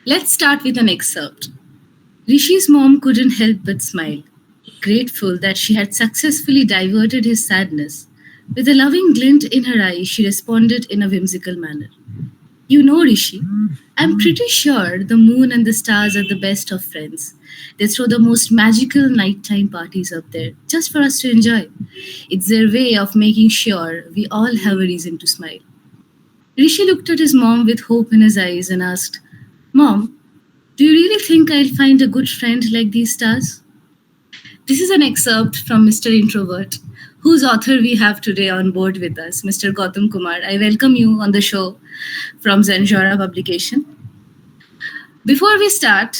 Let's start with an excerpt. Rishi's mom couldn't help but smile, grateful that she had successfully diverted his sadness. With a loving glint in her eye, she responded in a whimsical manner. You know, Rishi, I'm pretty sure the moon and the stars are the best of friends. They throw the most magical nighttime parties up there just for us to enjoy. It's their way of making sure we all have a reason to smile. Rishi looked at his mom with hope in his eyes and asked, Mom, do you really think I'll find a good friend like these stars? This is an excerpt from Mr. Introvert, whose author we have today on board with us, Mr. Gowtham Kumar. I welcome you on the show from Zenjaura publication. Before we start,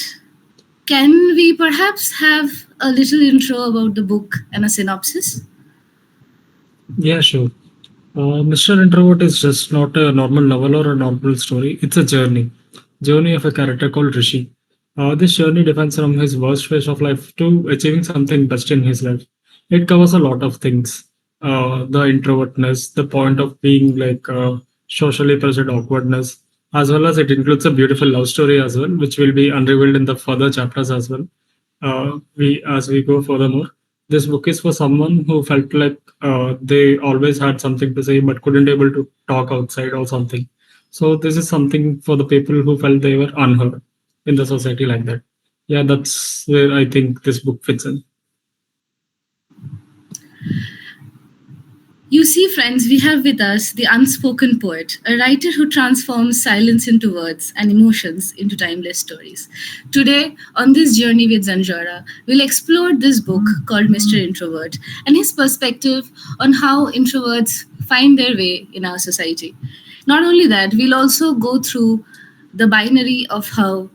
can we perhaps have a little intro about the book and a synopsis? Yeah, sure. Mr. Introvert is just not a normal novel or a normal story. It's a journey of a character called Rishi. This journey defines from his worst phase of life to achieving something best in his life. It covers a lot of things. The introvertness, the point of being like socially pressured awkwardness, as well as it includes a beautiful love story as well, which will be unrevealed in the further chapters as well. We as we go furthermore, this book is for someone who felt like they always had something to say but couldn't able to talk outside or something. So this is something for the people who felt they were unheard in the society like that. Yeah, that's where I think this book fits in. You see, friends, we have with us the unspoken poet, a writer who transforms silence into words and emotions into timeless stories. Today, on this journey with Zenjaura, we'll explore this book called Mr. Introvert and his perspective on how introverts find their way in our society. Not only that, we'll also go through the binary of how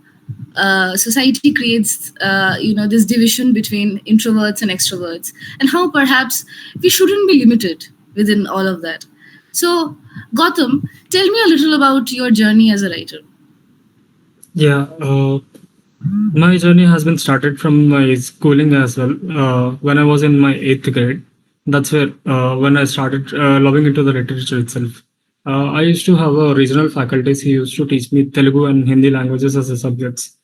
society creates this division between introverts and extroverts, and how perhaps we shouldn't be limited within all of that. So, Gotham, tell me a little about your journey as a writer. Yeah, my journey has been started from my schooling as well. When I was in my eighth grade, that's where when I started loving into the literature itself. I used to have a regional faculties who used to teach me Telugu and Hindi languages as a subjects.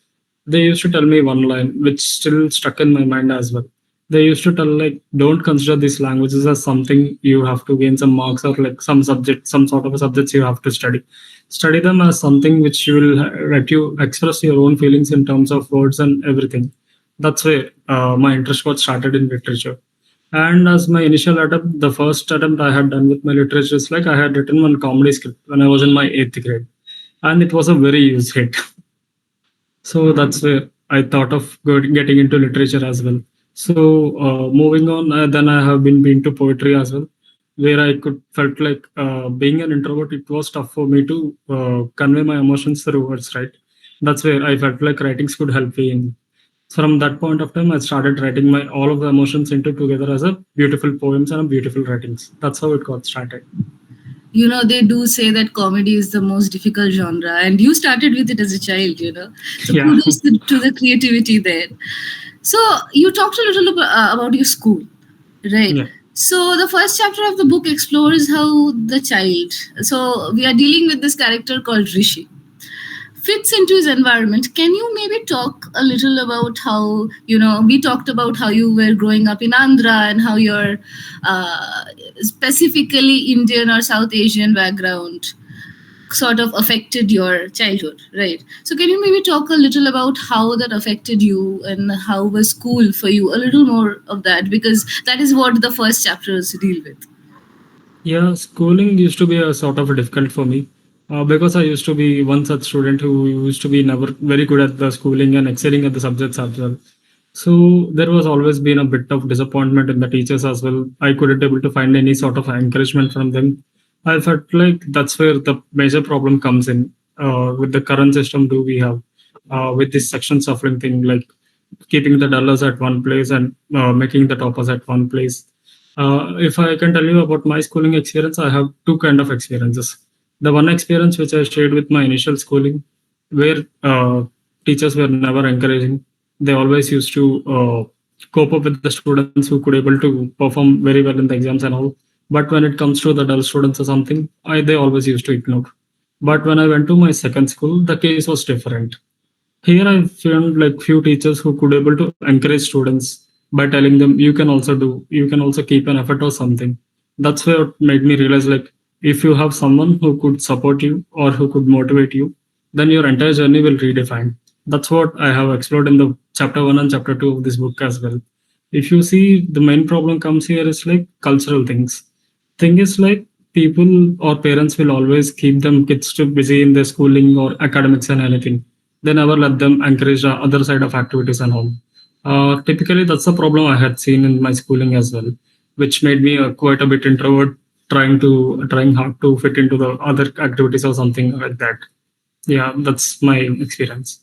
They used to tell me one line which still stuck in my mind as well. They used to tell like, don't consider these languages as something you have to gain some marks or like some subject, some sort of a subjects you have to study. Study them as something which you will let you express your own feelings in terms of words and everything. That's where my interest got started in literature. And as my initial attempt, the first attempt I had done with my literature is like I had written one comedy script when I was in my eighth grade, and it was a very huge hit. So that's where I thought of getting into literature as well. So moving on, then I have been to poetry as well, where I could felt like being an introvert, it was tough for me to convey my emotions through words, right? That's where I felt like writings could help me in. From that point of time, I started writing my all of the emotions into together as a beautiful poems and a beautiful writings. That's how it got started. You know, they do say that comedy is the most difficult genre, and you started with it as a child, So, Yeah, kudos to the creativity there. So, you talked a little about your school, right? yeah. So, the first chapter of the book explores how the child, so we are dealing with this character called Rishi, fits into his environment. Can you maybe talk a little about how, we talked about how you were growing up in Andhra and how your specifically Indian or South Asian background sort of affected your childhood, right? So, can you maybe talk a little about how that affected you and how was school for you? A little more of that, because that is what the first chapters deal with. Yeah, schooling used to be a sort of difficult for me because I used to be one such student who used to be never very good at the schooling and excelling at the subjects as well. So there was always been a bit of disappointment in the teachers as well. I couldn't able to find any sort of encouragement from them. I felt like that's where the major problem comes in with the current system. Do we have with this section suffering thing like keeping the dullers at one place and making the toppers at one place. If I can tell you about my schooling experience, I have two kind of experiences. The one experience which I shared with my initial schooling, where teachers were never encouraging. They always used to cope up with the students who could able to perform very well in the exams and all. But when it comes to the dull students or something, they always used to ignore. But when I went to my second school, the case was different. Here I found like few teachers who could able to encourage students by telling them you can also do, you can also keep an effort or something. That's where it made me realize like if you have someone who could support you or who could motivate you, then your entire journey will redefine. That's what I have explored in the chapter 1 and chapter 2 of this book as well. If you see, the main problem comes here is like cultural things. Thing is like people or parents will always keep them kids too busy in their schooling or academics and anything. They never let them encourage the other side of activities and all. Typically, that's the problem I had seen in my schooling as well, which made me quite a bit introvert, trying hard to fit into the other activities or something like that. Yeah, that's my experience.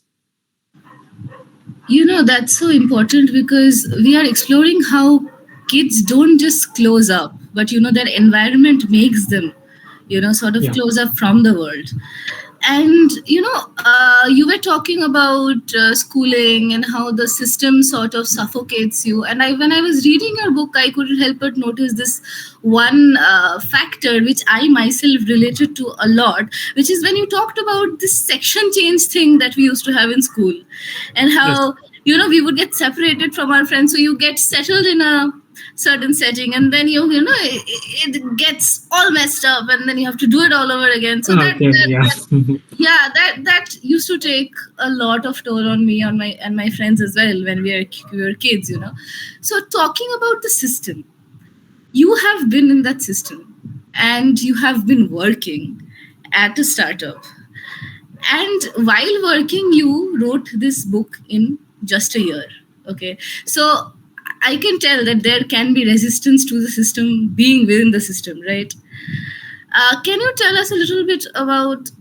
That's so important because we are exploring how kids don't just close up, but their environment makes them, sort of Yeah. close up from the world. And you were talking about schooling and how the system sort of suffocates you. And when I was reading your book, I couldn't help but notice this one factor which I myself related to a lot, which is when you talked about this section change thing that we used to have in school, and Yes. how we would get separated from our friends, so you get settled in a certain setting, and then it gets all messed up, and then you have to do it all over again. So Okay. Yeah. yeah, that used to take a lot of toll on me, on my and my friends as well, when we were kids. So talking about the system, you have been in that system, and you have been working at a startup, and while working you wrote this book in just a year. Okay, so I can tell that there can be resistance to the system being within the system, right? Can you tell us a little bit about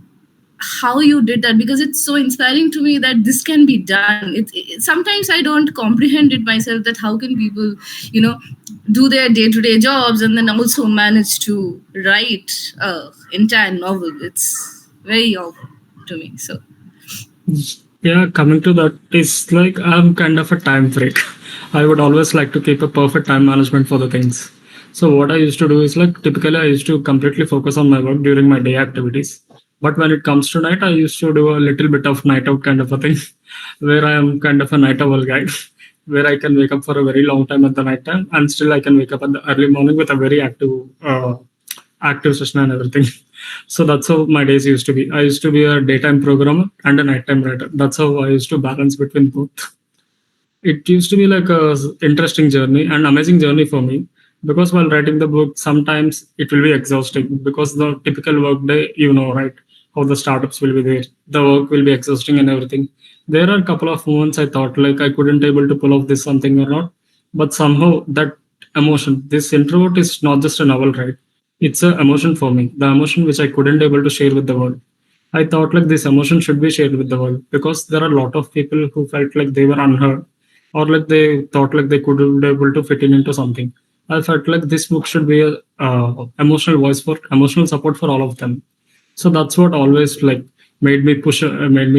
how you did that, because it's so inspiring to me that this can be done. Sometimes I don't comprehend it myself, that how can people you know do their day-to-day jobs and then also manage to write a entire novel. It's very odd to me. So Yeah, coming to that, it's like I'm kind of a time freak. I would always like to keep a perfect time management for the things. So what I used to do is like typically I used to completely focus on my work during my day activities. But when it comes to night, I used to do a little bit of night out kind of a thing, where I am kind of a night owl guy, where I can wake up for a very long time at the night time, and still I can wake up at the early morning with a very active session and everything. So that's how my days used to be. I used to be a daytime programmer and a nighttime writer. That's how I used to balance between both. It used to be like a interesting journey and amazing journey for me, because while writing the book, sometimes it will be exhausting because the typical work day, right, how the startups will be there, the work will be exhausting and everything. There are a couple of moments I thought like I couldn't able to pull off this something or not, but somehow that emotion, this introvert is not just a novel, right? It's a emotion for me, the emotion which I couldn't able to share with the world. I thought like this emotion should be shared with the world, because there are a lot of people who felt like they were unheard, or like they thought like they couldn't be able to fit in into something. I felt like this book should be a emotional voice for emotional support for all of them. So that's what always like made me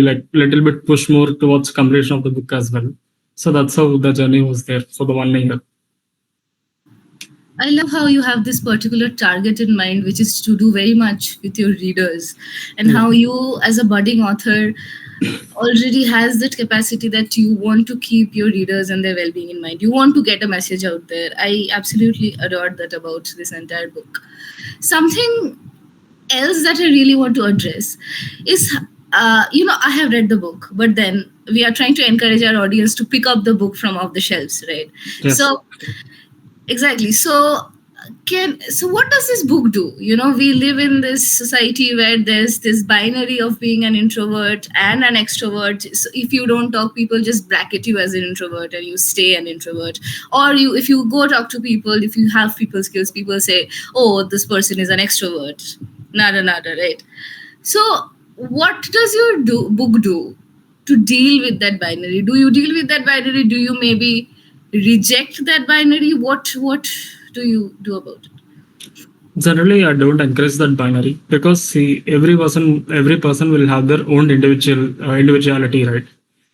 like little bit push more towards completion of the book as well. So that's how the journey was there for the 1 year. I love how you have this particular target in mind, which is to do very much with your readers, and Yeah. how you, as a budding author, already has that capacity that you want to keep your readers and their well-being in mind. You want to get a message out there. I absolutely adored that about this entire book. Something else that I really want to address is, I have read the book, but then we are trying to encourage our audience to pick up the book from off the shelves, right? Yes. So exactly. So what does this book do? We live in this society where there's this binary of being an introvert and an extrovert. So if you don't talk, people just bracket you as an introvert and you stay an introvert. Or if you go talk to people, if you have people skills, people say, oh, this person is an extrovert. Nada nada, right? So what does your book do to deal with that binary? Do you deal with that binary? Do you maybe reject that binary? What do you do about it? Generally, I don't encourage that binary, because see, every person will have their own individuality, right?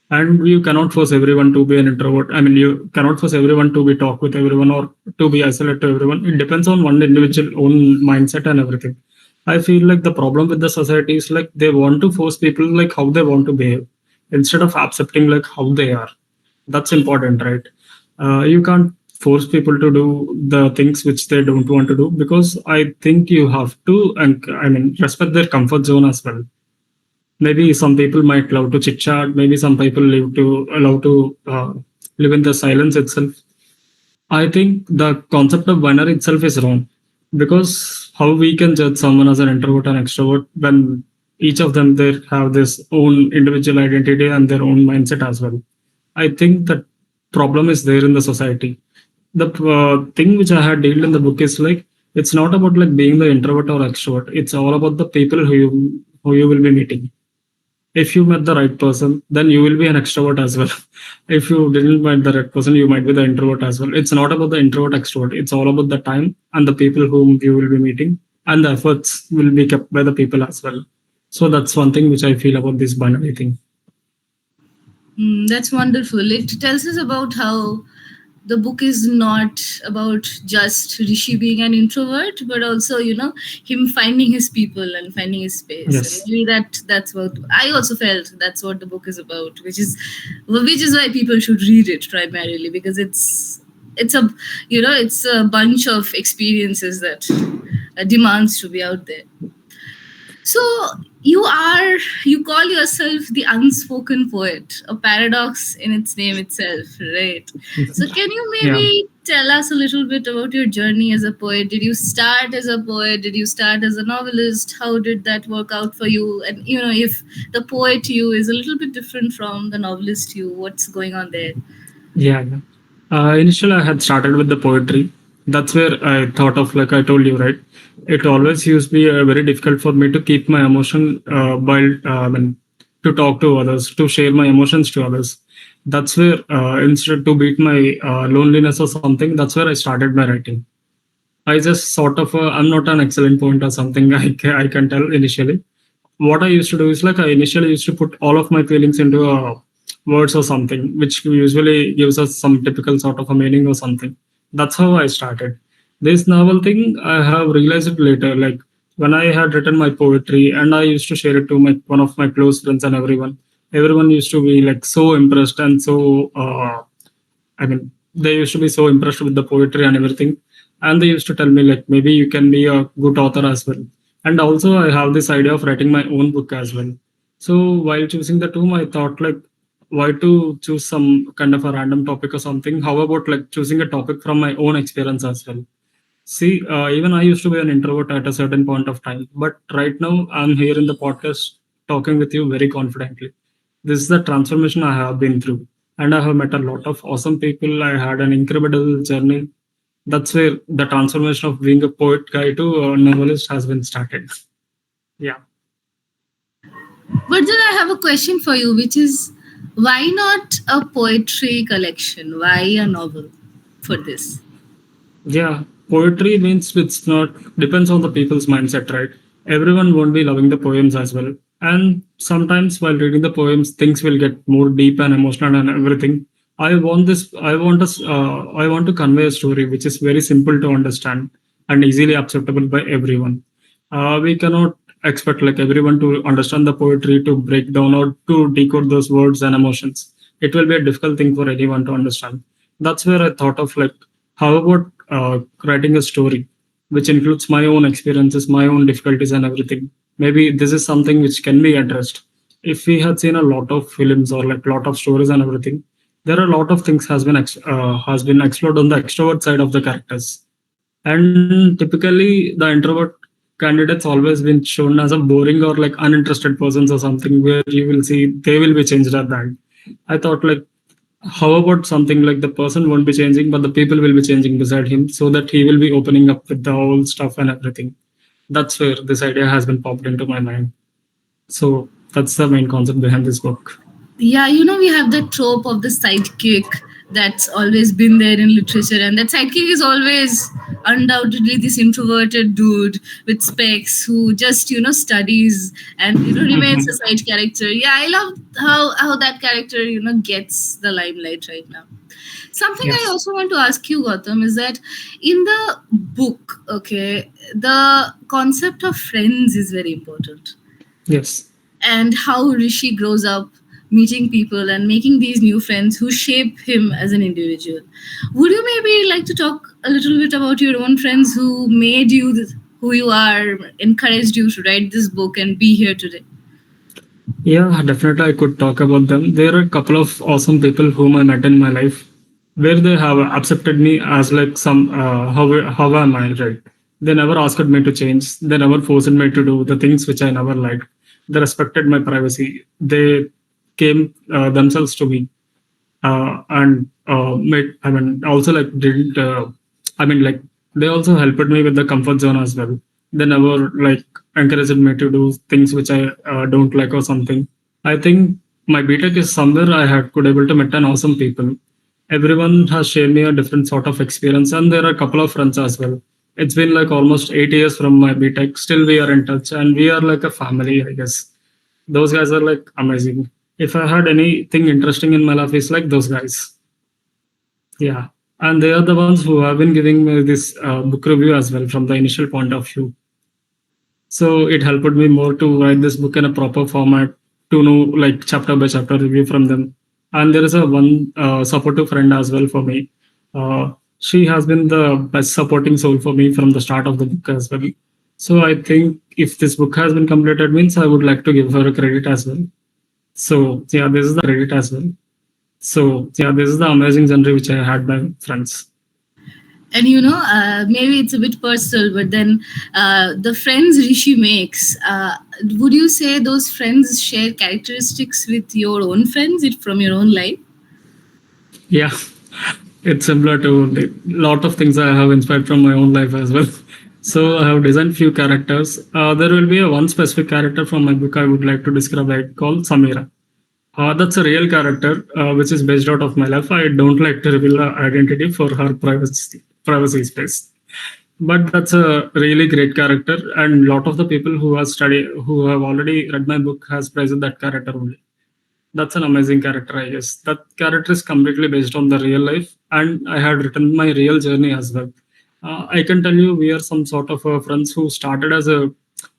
And you cannot force everyone to be an introvert. I mean, you cannot force everyone to be talk with everyone or to be isolated to everyone. It depends on one individual own mindset and everything. I feel like the problem with the society is like they want to force people like how they want to behave. instead of accepting like how they are. That's important, right? You can't force people to do the things which they don't want to do, because I think you have to, and I mean, respect their comfort zone as well. Maybe some people might love to chit chat. Maybe some people love to live in the silence itself. I think the concept of binary itself is wrong, because how we can judge someone as an introvert and extrovert when each of them they have this own individual identity and their own mindset as well. I think that problem is there in the society. The thing which I had dealt in the book is like, it's not about like being the introvert or extrovert. It's all about the people who you will be meeting. If you met the right person, then you will be an extrovert as well. If you didn't meet the right person, you might be the introvert as well. It's not about the introvert extrovert. It's all about the time and the people whom you will be meeting, and the efforts will be kept by the people as well. So that's one thing which I feel about this binary thing. That's wonderful. It tells us about how the book is not about just Rishi being an introvert, but also, him finding his people and finding his space. And Yes. maybe that's what I also felt that's what the book is about, which is why people should read it primarily, because it's a bunch of experiences that demands to be out there. So you call yourself the unspoken poet, a paradox in its name itself, right? So can you Yeah. maybe tell us a little bit about your journey as a poet? Did you start as a poet? Did you start as a novelist? How did that work out for you? And if the poet you is a little bit different from the novelist you, what's going on there? Yeah, yeah. Initially, I had started with the poetry. That's where I thought of, like I told you, right? It always used to be very difficult for me to keep my emotion while, I mean, to talk to others, to share my emotions to others. That's where, instead to beat my loneliness or something, that's where I started my writing. I just sort of, I'm not an excellent poet or something, I can tell initially. What I used to do is like, I initially used to put all of my feelings into words or something, which usually gives us some typical sort of a meaning or something. That's how I started. This novel thing, I have realized it later, like when I had written my poetry and I used to share it to my one of my close friends and everyone. Everyone used to be like so impressed and so I mean, they used to be so impressed with the poetry and everything. And they used to tell me, like, maybe you can be a good author as well. And also, I have this idea of writing my own book as well. So, while choosing the two, I thought, like, why to choose some kind of a random topic or something? How about like choosing a topic from my own experience as well? See, even I used to be an introvert at a certain point of time, but right now I'm here in the podcast talking with you very confidently. This is the transformation I have been through, and I have met a lot of awesome people. I had an incredible journey. That's where the transformation of being a poet guy to a novelist has been started. Yeah. But then I have a question for you, which is, why not a poetry collection? Why a novel for this? Yeah, poetry means it's not depends on the people's mindset, right? Everyone won't be loving the poems as well. And sometimes while reading the poems, things will get more deep and emotional and everything. I want to convey a story which is very simple to understand and easily acceptable by everyone. We cannot expect like everyone to understand the poetry, to break down or to decode those words and emotions. It will be a difficult thing for anyone to understand. That's where I thought of like, how about writing a story which includes my own experiences, my own difficulties, and everything? Maybe this is something which can be addressed. If we had seen a lot of films or like lot of stories and everything, there are a lot of things has been explored on the extrovert side of the characters, and typically the introvert candidates always been shown as a boring or like uninterested persons or something, where you will see they will be changed at that. I thought like, how about something like the person won't be changing, but the people will be changing beside him, so that he will be opening up with the whole stuff and everything. That's where this idea has been popped into my mind. So that's the main concept behind this book. Yeah, we have the trope of the sidekick that's always been there in literature, and that sidekick is always undoubtedly this introverted dude with specs who just studies and remains a Mhm. side character. Yeah, I love how that character gets the limelight right now. Something I Yes. also want to ask you, Gautam, is that in the book, okay, the concept of friends is very important, Yes. and how Rishi grows up meeting people and making these new friends who shape him as an individual. Would you maybe like to talk a little bit about your own friends who made you who you are, encouraged you to write this book and be here today? Yeah, definitely I could talk about them. There are a couple of awesome people whom I met in my life where they have accepted me as like some how am I, right? They never asked me to change. They never forced me to do the things which I never liked. They respected my privacy. They came themselves to me and made, I mean, also like didn't I mean like they also helped me with the comfort zone as well. They never like encouraged me to do things which I don't like or something. I think my BTech is somewhere I had could able to meet an awesome people. Everyone has shared me a different sort of experience, and there are a couple of friends as well. It's been like almost 8 years from my BTech. Still, we are in touch, and we are like a family, I guess. Those guys are like amazing. If I had anything interesting in my life, it's like those guys. Yeah. And they are the ones who have been giving me this book review as well from the initial point of view. So it helped me more to write this book in a proper format, to know like chapter by chapter review from them. And there is a one supportive friend as well for me. She has been the best supporting soul for me from the start of the book as well. So I think if this book has been completed means I would like to give her a credit as well. So yeah, this is the amazing journey which I had by friends. And maybe it's a bit personal, but then the friends Rishi makes, would you say those friends share characteristics with your own friends from your own life? Yeah, it's similar to the lot of things I have inspired from my own life as well. So I have designed few characters. There will be a one specific character from my book I would like to describe, like called Samira. That's a real character which is based out of my life. I don't like to reveal the identity for her privacy space. But that's a really great character, and lot of the people who have already read my book has praised that character only. That's an amazing character, I guess. That character is completely based on the real life, and I had written my real journey as well. I can tell you, we are some sort of friends who started as a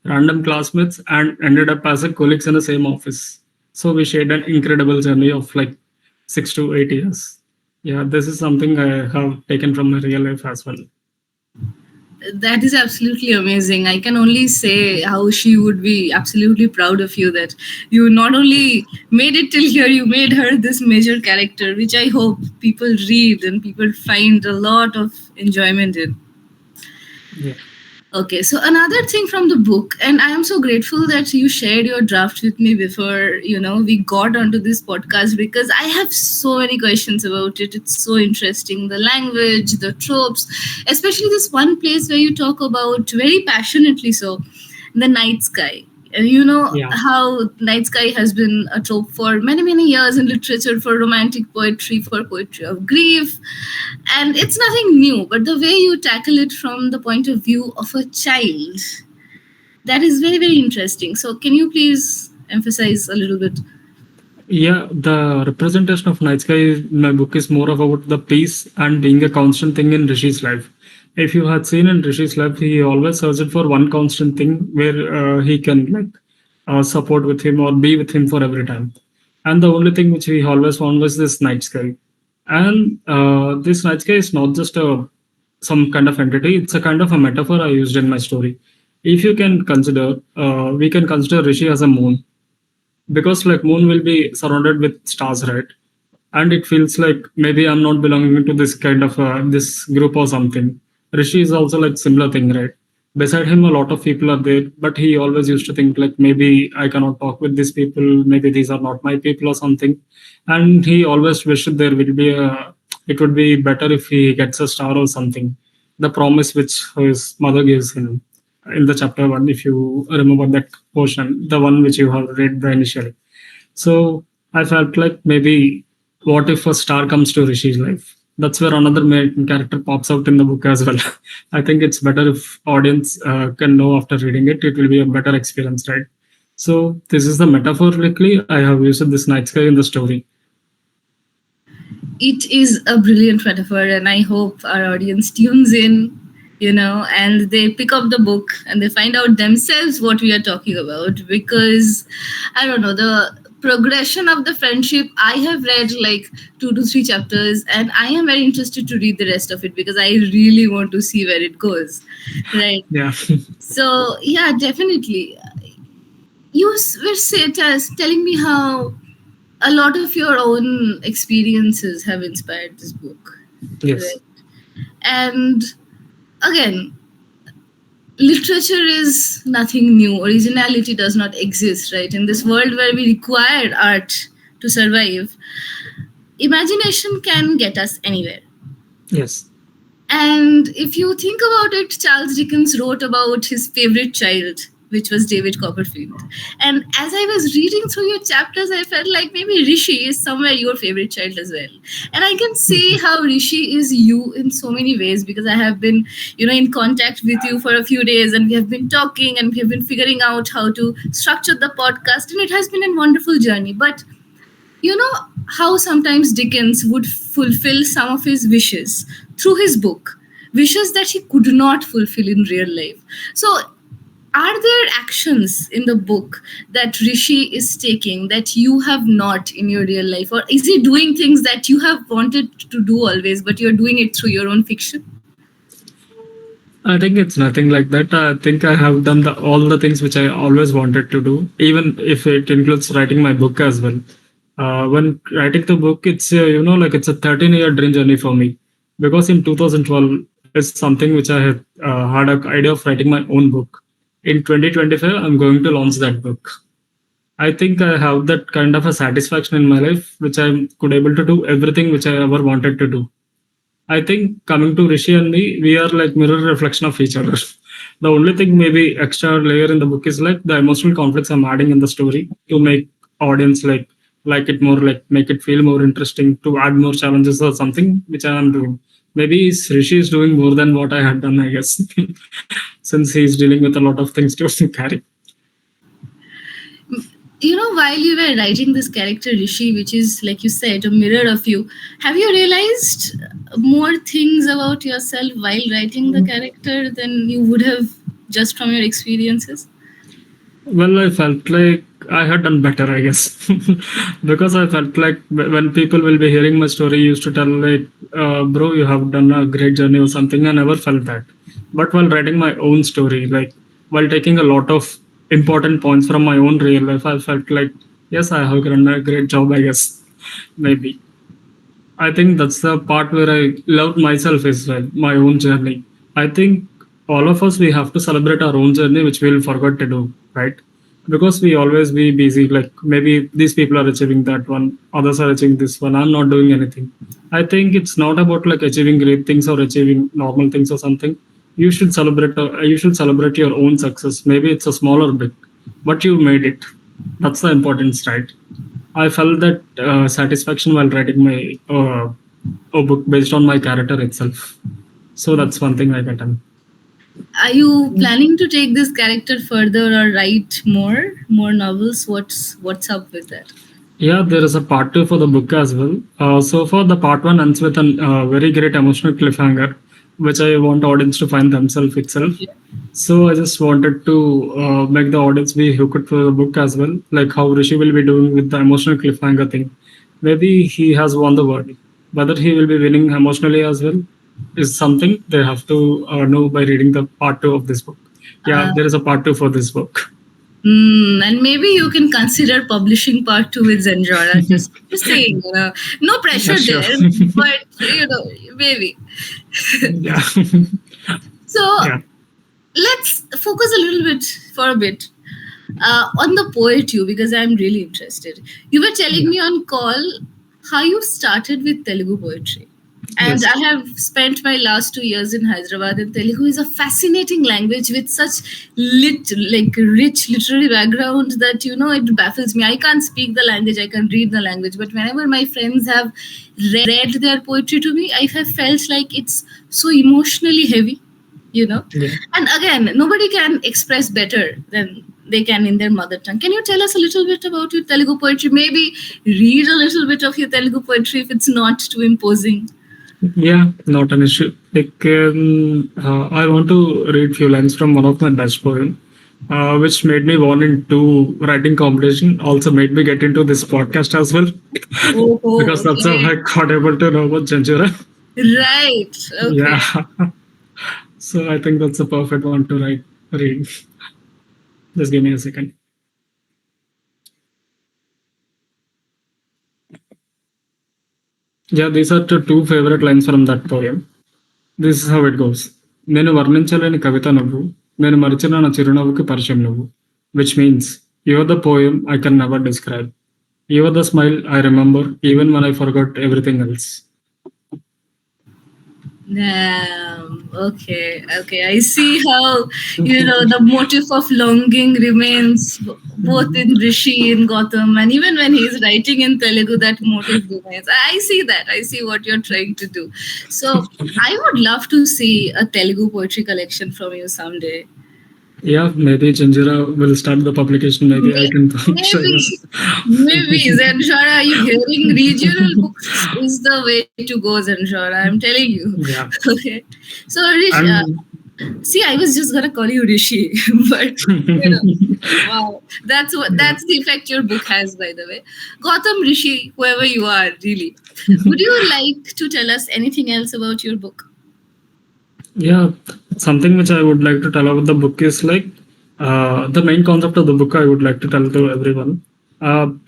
random classmates and ended up as a colleagues in the same office. So we shared an incredible journey of like 6 to 8 years. Yeah, this is something I have taken from my real life as well. That is absolutely amazing. I can only say how she would be absolutely proud of you that you not only made it till here, you made her this major character, which I hope people read and people find a lot of enjoyment in. Yeah. Okay, so another thing from the book, and I am so grateful that you shared your draft with me before we got onto this podcast, because I have so many questions about it. It's so interesting, the language, the tropes, especially this one place where you talk about very passionately so the night sky. And you know Yeah. how night sky has been a trope for many many years in literature, for romantic poetry, for poetry of grief, and it's nothing new, but the way you tackle it from the point of view of a child, that is very very interesting. So can you please emphasize a little bit? Yeah, the representation of night sky in my book is more about the peace and being a constant thing in Rishi's life. If you had seen in Rishi's life, he always searched for one constant thing where he can like support with him or be with him for every time. And the only thing which he always found was this night sky. And this night sky is not just a some kind of entity; it's a kind of a metaphor I used in my story. If you can consider, we can consider Rishi as a moon, because like moon will be surrounded with stars, right? And it feels like maybe I'm not belonging to this kind of this group or something. Rishi is also like similar thing, right? Beside him a lot of people are there, but he always used to think like maybe I cannot talk with these people, maybe these are not my people or something. And he always wished there will be a, it would be better if he gets a star or something, the promise which his mother gives him in the chapter one, if you remember that portion, the one which you have read the initially. So I felt like maybe what if a star comes to Rishi's life? That's where another main character pops out in the book as well. I think it's better if audience can know after reading it. It will be a better experience, right? So this is the metaphorically I have used this night sky in the story. It is a brilliant metaphor, and I hope our audience tunes in, and they pick up the book and they find out themselves what we are talking about. Because I don't know, the progression of the friendship, I have read like 2 to 3 chapters, and I am very interested to read the rest of it because I really want to see where it goes. Right. Yeah. So yeah, definitely. You were telling me how a lot of your own experiences have inspired this book, Yes. right? And again, literature is nothing new. Originality does not exist, right? In this world where we require art to survive, imagination can get us anywhere. Yes. And if you think about it, Charles Dickens wrote about his favorite child, which was David Copperfield. And as I was reading through your chapters, I felt like maybe Rishi is somewhere your favorite child as well. And I can see how Rishi is you in so many ways because I have been, in contact with you for a few days, and we have been talking and we have been figuring out how to structure the podcast. And it has been a wonderful journey. But you know how sometimes Dickens would fulfill some of his wishes through his book, wishes that he could not fulfill in real life. So, are there actions in the book that Rishi is taking that you have not in your real life? Or is he doing things that you have wanted to do always, but you're doing it through your own fiction? I think it's nothing like that. I think I have done all the things which I always wanted to do, even if it includes writing my book as well. When writing the book, it's like it's a 13-year dream journey for me, because in 2012 is something which I had an idea of writing my own book. In 2025, I'm going to launch that book. I think I have that kind of a satisfaction in my life, which I could able to do everything which I ever wanted to do. I think coming to Rishi and me, we are like mirror reflection of each other. The only thing maybe extra layer in the book is like the emotional conflicts I'm adding in the story to make audience like it more, like make it feel more interesting, to add more challenges or something which I am doing. Maybe Rishi is doing more than what I had done, I guess, since he's dealing with a lot of things to carry. While you were writing this character Rishi, which is, like you said, a mirror of you, have you realized more things about yourself while writing the character than you would have just from your experiences? Well, I felt like I had done better, I guess, because I felt like when people will be hearing my story, used to tell like, "Bro, you have done a great journey" or something. I never felt that. But while writing my own story, like while taking a lot of important points from my own real life, I felt like, yes, I have done a great job, I guess, maybe. I think that's the part where I loved myself as well, my own journey. I think all of us, we have to celebrate our own journey, which we'll forget to do, right? Because we always be busy. Like maybe these people are achieving that one, others are achieving this one. I'm not doing anything. I think it's not about like achieving great things or achieving normal things or something. You should celebrate. You should celebrate your own success. Maybe it's a small or big, but you made it. That's the importance, right? I felt that satisfaction while writing my a book based on my character itself. So that's one thing I got done. Are you planning to take this character further or write more novels? What's up with that? Yeah, there is a part two for the book as well. So far, the part one ends with a very great emotional cliffhanger, which I want audience to find themselves itself. Okay. So I just wanted to make the audience be hooked for the book as well, like how Rishi will be doing with the emotional cliffhanger thing. Maybe he has won the world. Whether he will be winning emotionally as well is something they have to know by reading the part two of this book. Yeah, Uh, there is a part two for this book. and maybe you can consider publishing part two with Zenjaura. Just saying, no Yeah, pressure sure. there, but maybe. Yeah. So Yeah. let's focus a little bit for a bit on the poet you, because I'm really interested. You were telling Yeah. me on call how you started with Telugu poetry. And Yes. I have spent my last 2 years in Hyderabad, and Telugu is a fascinating language with such rich literary background that it baffles me. I can't speak the language, I can read the language, but whenever my friends have read their poetry to me, I have felt like it's so emotionally heavy, you know. Yeah. And again, nobody can express better than they can in their mother tongue. Can you tell us a little bit about your Telugu poetry? Maybe read a little bit of your Telugu poetry if it's not too imposing. Yeah, not an issue. Like, I want to read few lines from one of my best poem. which made me want into writing competition. Also made me get into this podcast as well, because Oh, that's how okay. I got able to know about Zenjaura. Right. Yeah, Okay. so I think that's a perfect one to read. Just give me a second. Yeah, these are the two favorite lines from that poem. This is how it goes. నేను వర్ణించలేని కవిత నువ్వు, నేను మరిచిన నా చిరునవ్వుకి పరిచయం నువ్వు. Which means, you are the poem I can never describe. You are the smile I remember even when I forgot everything else. Okay. Okay. I see how, the motive of longing remains both in Rishi in Gautham, and even when he's writing in Telugu, that motive remains. I see that. I see what you're trying to do. So I would love to see a Telugu poetry collection from you someday. Yeah, maybe Janjira will start the publication. Maybe I can show you. Maybe, maybe Zenjaura, are you hearing? Regional books is the way to go, Zenjaura. I'm telling you. Yeah, Okay. So, Rish, and see, I was just gonna call you Rishi, but wow, yeah. that's the effect your book has, by the way. Gautam, Rishi, whoever you are, really. Would you like to tell us anything else about your book? Yeah, something which I would like to tell about the book is like the main concept of the book I would like to tell to everyone.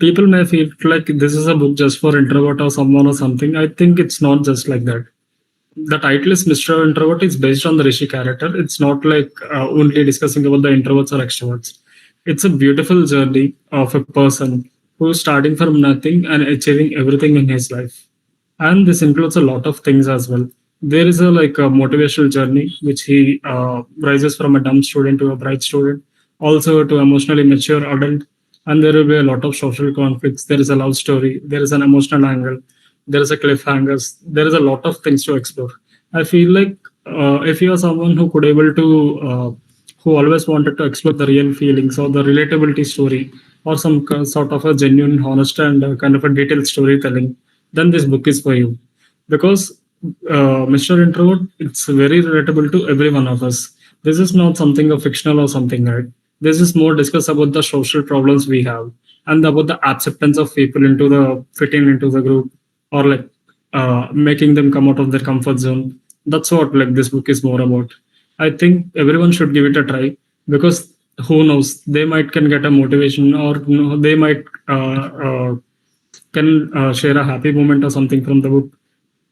People may feel like this is a book just for introvert or someone or something. I think it's not just like that. The title is Mr. Introvert is based on the Rishi character. It's not like only discussing about the introverts or extroverts. It's a beautiful journey of a person who's starting from nothing and achieving everything in his life. And this includes a lot of things as well. There is a like a motivational journey which he rises from a dumb student to a bright student, also to emotionally mature adult. And there will be a lot of social conflicts. There is a love story. There is an emotional angle. There is a cliffhangers. There is a lot of things to explore. I feel like if you are someone who could able to who always wanted to explore the real feelings or the relatability story or some sort of a genuine, honest, and kind of a detailed storytelling, then this book is for you. Because Mr. Introvert, it's very relatable to every one of us. This is not something of fictional or something, right? This is more discuss about the social problems we have and about the acceptance of people into the fitting into the group or like making them come out of their comfort zone. That's what like this book is more about. I think everyone should give it a try because who knows, they might can get a motivation or they might can share a happy moment or something from the book,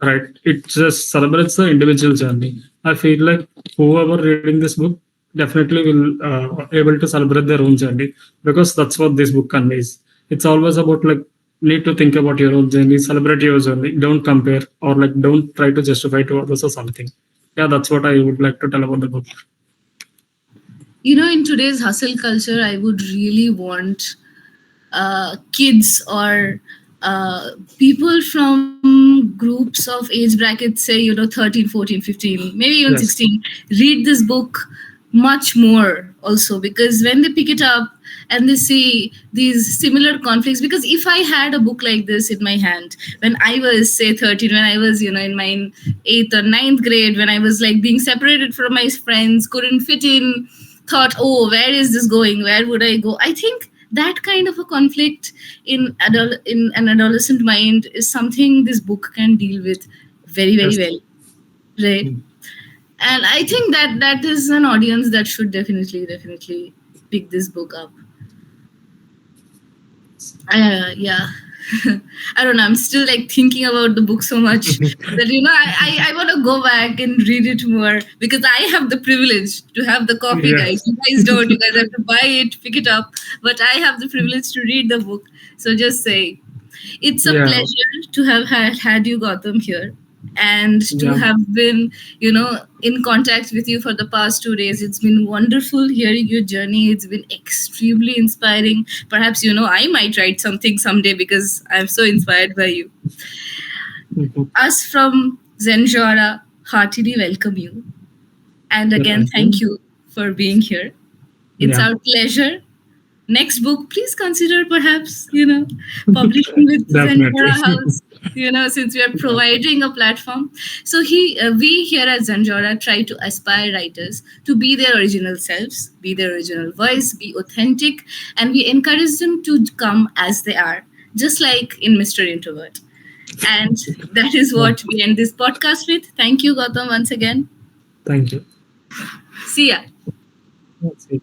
right? It just celebrates the individual journey. I feel like whoever reading this book definitely will able to celebrate their own journey because that's what this book conveys. It's always about like need to think about your own journey, celebrate your journey, don't compare or like don't try to justify to others or something. Yeah, that's what I would like to tell about the book. In today's hustle culture, I would really want kids or people from groups of age brackets, say 13, 14, 15, maybe even Yes. 16, read this book much more also, because when they pick it up and they see these similar conflicts, because if I had a book like this in my hand when I was, say, 13, when I was in my 8th or ninth grade, when I was like being separated from my friends, couldn't fit in, thought, oh, where is this going, where would I go, I think that kind of a conflict in an adolescent mind is something this book can deal with very, very Yes. well, right? Mm. And I think that is an audience that should definitely pick this book up. Yeah. I don't know, I'm still like thinking about the book so much that I want to go back and read it more, because I have the privilege to have the copy, Yeah. guys. You guys don't, you guys have to buy it, pick it up, but I have the privilege to read the book. So just say it's a Yeah. pleasure to have had you, Gautam, here, and to Yeah. have been, in contact with you for the past 2 days. It's been wonderful hearing your journey. It's been extremely inspiring. Perhaps, I might write something someday because I'm so inspired by you. Mhm. Us from Zenjaura heartily welcome you. And Yeah, again, thank thank you. you for being here. It's Yeah. our pleasure. next book, please consider perhaps, publishing with Definitely. Zenjaura House, since we are providing a platform. So we here at Zenjaura try to aspire writers to be their original selves, be their original voice, be authentic, and we encourage them to come as they are, just like in Mr. Introvert. And that is Yeah. what we end this podcast with. Thank you, Gautam, once again. Thank you. See ya. That's it.